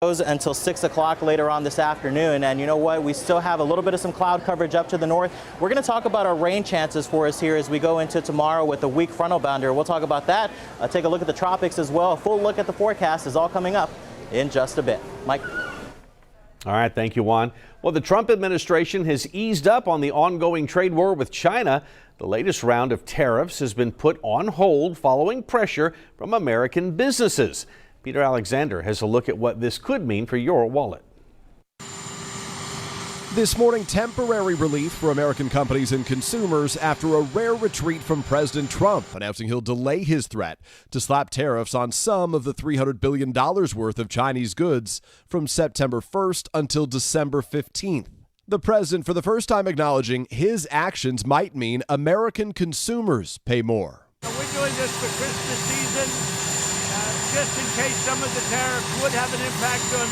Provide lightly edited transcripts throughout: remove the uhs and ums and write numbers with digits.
Goes until 6 o'clock later on this afternoon. And you know what? We still have a little bit of some cloud coverage up to the north. We're going to talk about our rain chances for us here as we go into tomorrow with a weak frontal boundary. We'll talk about that. Take a look at the tropics as well. A full look at the forecast is all coming up in just a bit. Mike. All right. Thank you, Juan. Well, the Trump administration has eased up on the ongoing trade war with China. The latest round of tariffs has been put on hold following pressure from American businesses. Peter Alexander has a look at what this could mean for your wallet. This morning, temporary relief for American companies and consumers after a rare retreat from President Trump, announcing he'll delay his threat to slap tariffs on some of the $300 billion worth of Chinese goods from September 1st until December 15th. The president, for the first time, acknowledging his actions might mean American consumers pay more. We're doing this for Christmas season. Just in case some of the tariffs would have an impact on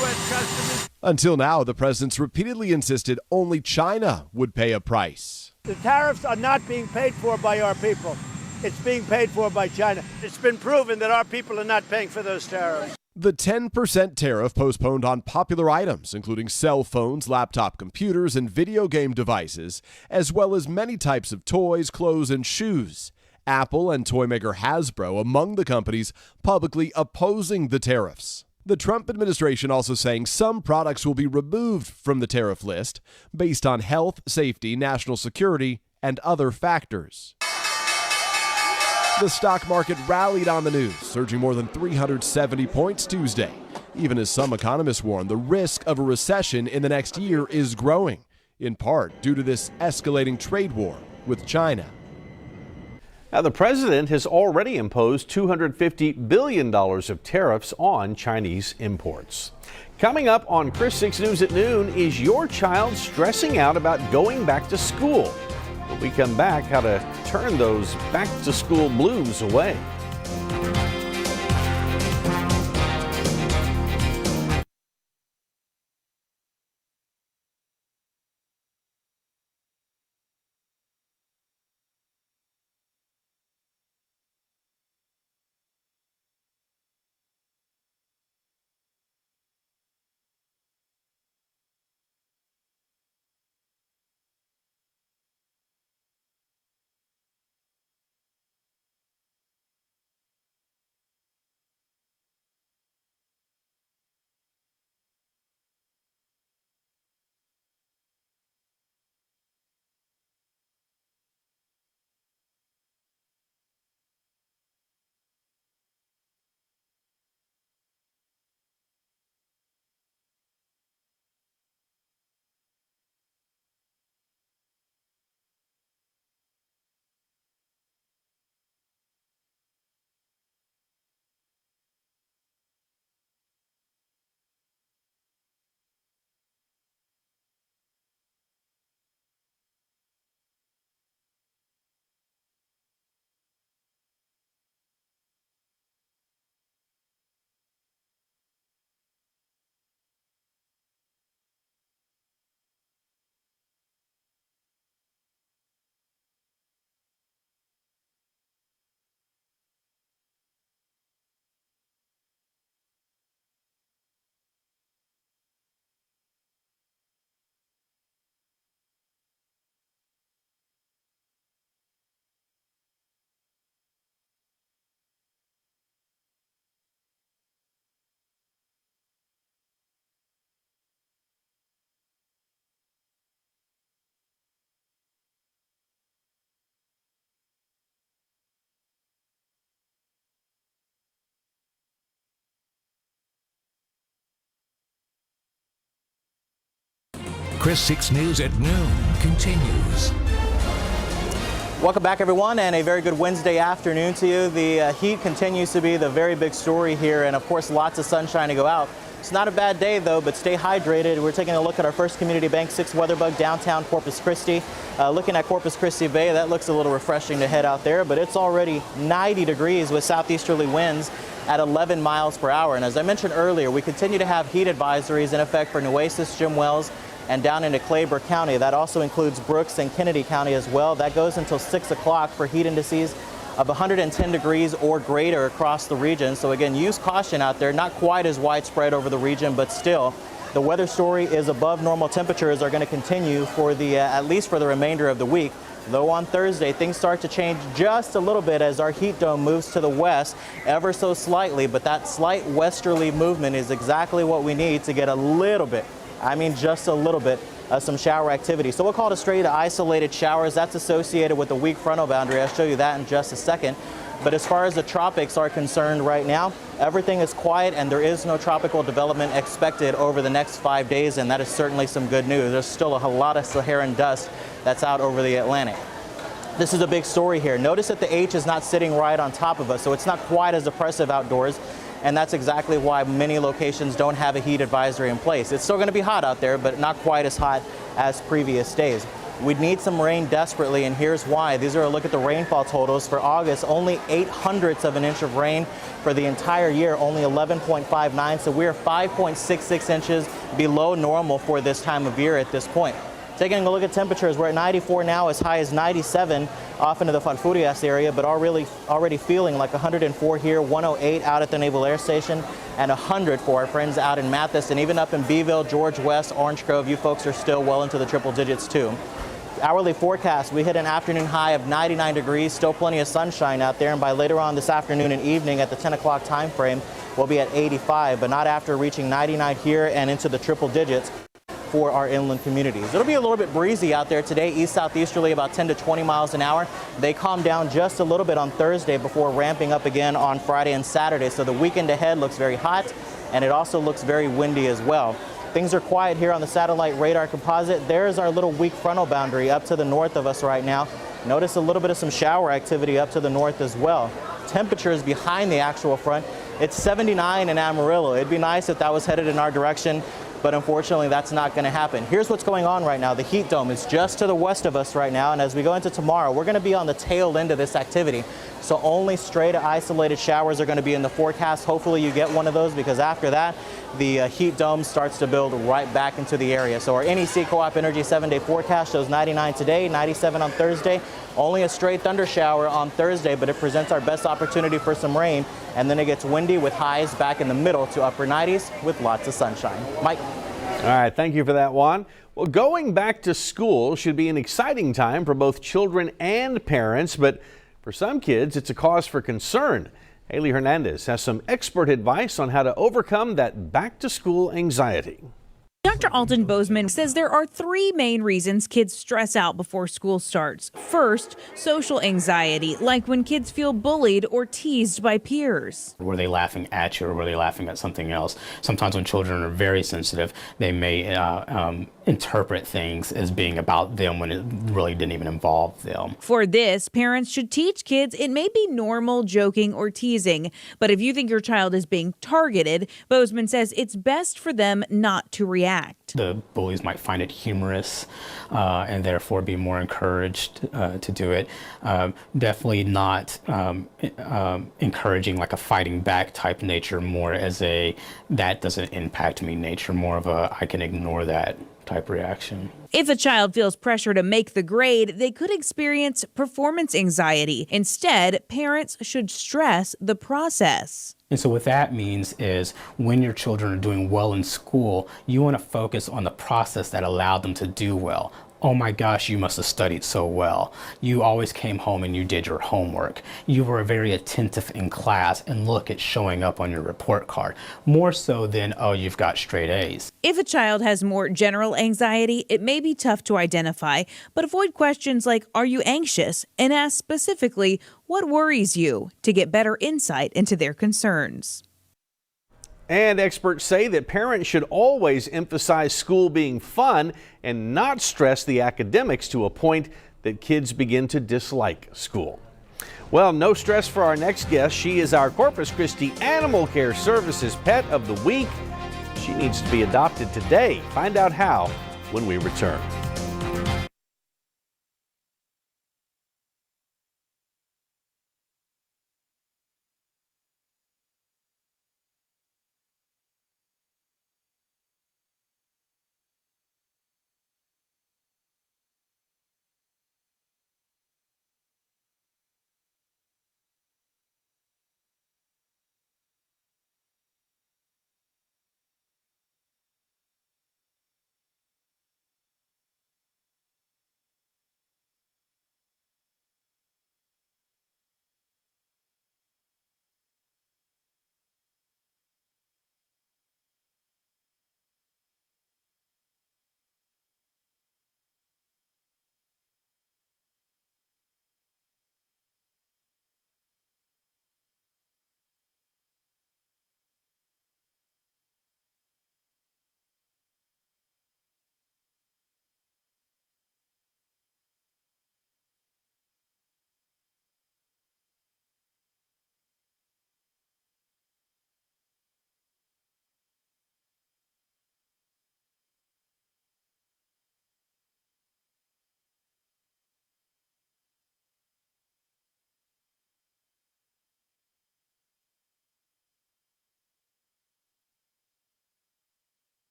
U.S. customers. Until now, the president's repeatedly insisted only China would pay a price. The tariffs are not being paid for by our people. It's being paid for by China. It's been proven that our people are not paying for those tariffs. The 10% tariff postponed on popular items, including cell phones, laptop computers, and video game devices, as well as many types of toys, clothes, and shoes. Apple and toy maker Hasbro among the companies publicly opposing the tariffs. The Trump administration also saying some products will be removed from the tariff list based on health, safety, national security, and other factors. The stock market rallied on the news, surging more than 370 points Tuesday, even as some economists warn the risk of a recession in the next year is growing, in part due to this escalating trade war with China. Now, the president has already imposed $250 billion of tariffs on Chinese imports. Coming up on Chris 6 News at noon, is your child stressing out about going back to school? When we come back, how to turn those back to school blues away. Chris 6 News at noon continues. Welcome back, everyone, and a very good Wednesday afternoon to you. The heat continues to be the very big story here, and of course lots of sunshine to go out. It's not a bad day though, but stay hydrated. We're taking a look at our First Community Bank 6 weather bug downtown Corpus Christi. Looking at Corpus Christi Bay, that looks a little refreshing to head out there, but it's already 90 degrees with southeasterly winds at 11 miles per hour. And as I mentioned earlier, we continue to have heat advisories in effect for Nueces, Jim Wells, and down into Claiborne County. That also includes Brooks and Kennedy County as well. That goes until 6 o'clock for heat indices of 110 degrees or greater across the region. So again, use caution out there. Not quite as widespread over the region, but still, the weather story is above normal temperatures are going to continue for the at least for the remainder of the week. Though on Thursday, things start to change just a little bit as our heat dome moves to the west ever so slightly, but that slight westerly movement is exactly what we need to get a little bit, I mean just a little bit, of some shower activity. So we'll call it a straight to isolated showers. That's associated with the weak frontal boundary. I'll show you that in just a second. But as far as the tropics are concerned right now, everything is quiet and there is no tropical development expected over the next 5 days, and that is certainly some good news. There's still a lot of Saharan dust that's out over the Atlantic. This is a big story here. Notice that the H is not sitting right on top of us, so it's not quite as oppressive outdoors, and that's exactly why many locations don't have a heat advisory in place. It's still going to be hot out there, but not quite as hot as previous days. We need some rain desperately, and here's why. These are a look at the rainfall totals for August. Only 0.08 of an inch of rain for the entire year, only 11.59. So we're 5.66 inches below normal for this time of year at this point. Taking a look at temperatures, we're at 94 now, as high as 97 off into the Falfurrias area, but already feeling like 104 here, 108 out at the Naval Air Station, and 100 for our friends out in Mathis, and even up in Beeville, George West, Orange Grove. You folks are still well into the triple digits too. Hourly forecast, we hit an afternoon high of 99 degrees, still plenty of sunshine out there, and by later on this afternoon and evening at the 10 o'clock time frame, we'll be at 85, but not after reaching 99 here and into the triple digits for our inland communities. It'll be a little bit breezy out there today, east-southeasterly about 10 to 20 miles an hour. They calm down just a little bit on Thursday before ramping up again on Friday and Saturday. So the weekend ahead looks very hot, and it also looks very windy as well. Things are quiet here on the satellite radar composite. There's our little weak frontal boundary up to the north of us right now. Notice a little bit of some shower activity up to the north as well. Temperatures behind the actual front, it's 79 in Amarillo. It'd be nice if that was headed in our direction, but unfortunately that's not going to happen. Here's what's going on right now. The heat dome is just to the west of us right now, and as we go into tomorrow, we're going to be on the tail end of this activity. So only straight isolated showers are going to be in the forecast. Hopefully you get one of those, because after that, the heat dome starts to build right back into the area. So our NEC Co-op Energy 7-day forecast shows 99 today, 97 on Thursday. Only a straight thunder shower on Thursday, but it presents our best opportunity for some rain. And then it gets windy with highs back in the middle to upper 90s with lots of sunshine. Mike. All right, thank you for that, Juan. Well, going back to school should be an exciting time for both children and parents, but for some kids, it's a cause for concern. Haley Hernandez has some expert advice on how to overcome that back-to-school anxiety. Dr. Alton Bozeman says there are three main reasons kids stress out before school starts. First, social anxiety, like when kids feel bullied or teased by peers. Were they laughing at you or were they laughing at something else? Sometimes when children are very sensitive, they may interpret things as being about them when it really didn't even involve them. For this, parents should teach kids it may be normal joking or teasing, but if you think your child is being targeted, Bozeman says it's best for them not to react. The bullies might find it humorous and therefore be more encouraged to do it. Definitely not encouraging like a fighting back type nature, more as a that doesn't impact me nature, more of a I can ignore that type reaction. If a child feels pressure to make the grade, they could experience performance anxiety. Instead, parents should stress the process. And so what that means is when your children are doing well in school, you want to focus on the process that allowed them to do well. Oh my gosh, you must have studied so well. You always came home and you did your homework. You were very attentive in class, and look, it's showing up on your report card. More so than, oh, you've got straight A's. If a child has more general anxiety, it may be tough to identify, but avoid questions like, are you anxious? And ask specifically, what worries you, to get better insight into their concerns. And experts say that parents should always emphasize school being fun and not stress the academics to a point that kids begin to dislike school. Well, no stress for our next guest. She is our Corpus Christi Animal Care Services Pet of the Week. She needs to be adopted today. Find out how when we return.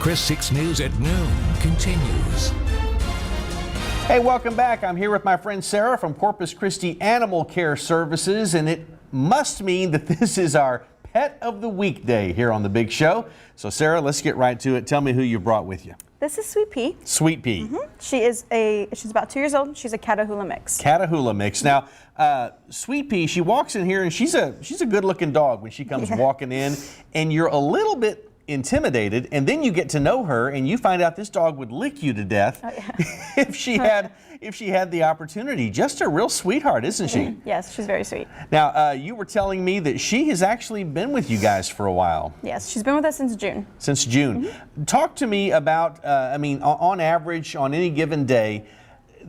Chris 6 News at Noon continues. Hey, welcome back. I'm here with my friend Sarah from Corpus Christi Animal Care Services, and it must mean that this is our Pet of the Week day here on The Big Show. So Sarah, let's get right to it. Tell me who you brought with you. This is Sweet Pea. Sweet Pea. She's about 2 years old. She's a Catahoula mix. Catahoula mix. Now, Sweet Pea, she walks in here and she's a good-looking dog when she comes walking in, and you're a little bit intimidated, and then you get to know her and you find out this dog would lick you to death if she had the opportunity. Just a real sweetheart, isn't she? Yes, she's very sweet. Now, you were telling me that she has actually been with you guys for a while. Yes, she's been with us since June. Since June. Talk to me about, on average, on any given day,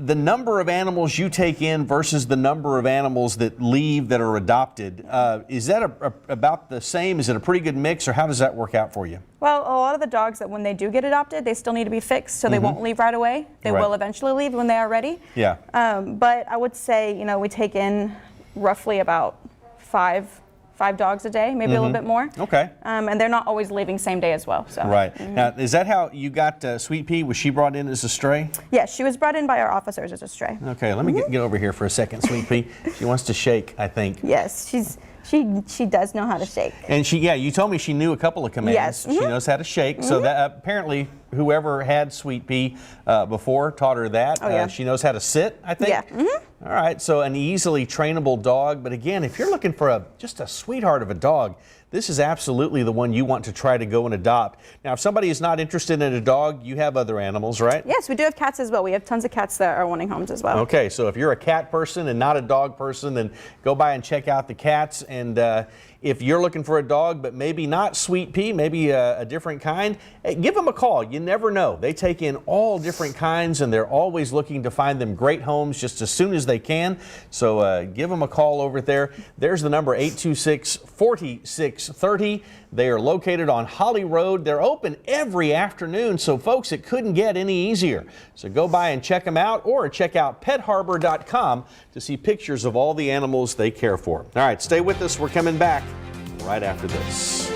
the number of animals you take in versus the number of animals that leave that are adopted. Is that about the same? Is it a pretty good mix, or how does that work out for you? Well, a lot of the dogs that when they do get adopted, they still need to be fixed, so they won't leave right away. They will eventually leave when they are ready. Yeah. But I would say, we take in roughly about five dogs a day, maybe a little bit more. Okay. And they're not always leaving same day as well. So. Right. Now, is that how you got Sweet Pea? Was she brought in as a stray? Yes, she was brought in by our officers as a stray. Okay, let me get over here for a second, Sweet Pea. She wants to shake, I think. Yes, she does know how to shake. And you told me she knew a couple of commands. Yes. She knows how to shake. So that apparently whoever had Sweet Pea before taught her that. Oh, yeah. She knows how to sit, I think. Yeah. All right, so an easily trainable dog. But again, if you're looking for just a sweetheart of a dog, this is absolutely the one you want to try to go and adopt. Now, if somebody is not interested in a dog, you have other animals, right? Yes, we do have cats as well. We have tons of cats that are wanting homes as well. Okay, so if you're a cat person and not a dog person, then go by and check out the cats. And if you're looking for a dog, but maybe not Sweet Pea, maybe a different kind, give them a call. You never know. They take in all different kinds, and they're always looking to find them great homes just as soon as they can. So give them a call over there. There's the number, 826-4630. They are located on Holly Road. They're open every afternoon, so folks, it couldn't get any easier. So go by and check them out, or check out PetHarbor.com to see pictures of all the animals they care for. All right, stay with us. We're coming back right after this.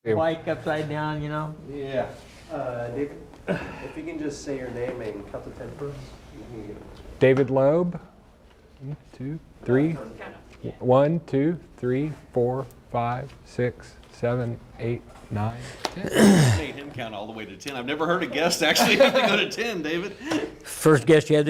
Like upside down, Yeah. David, if you can just say your name and count to 10 first. David Loeb. 1, 2, 3. 1, 2, 3, 4, 5, 6, 7, 8, 9, 10. I made him count all the way to 10. I've never heard a guest actually have to go to 10, David. First guess you had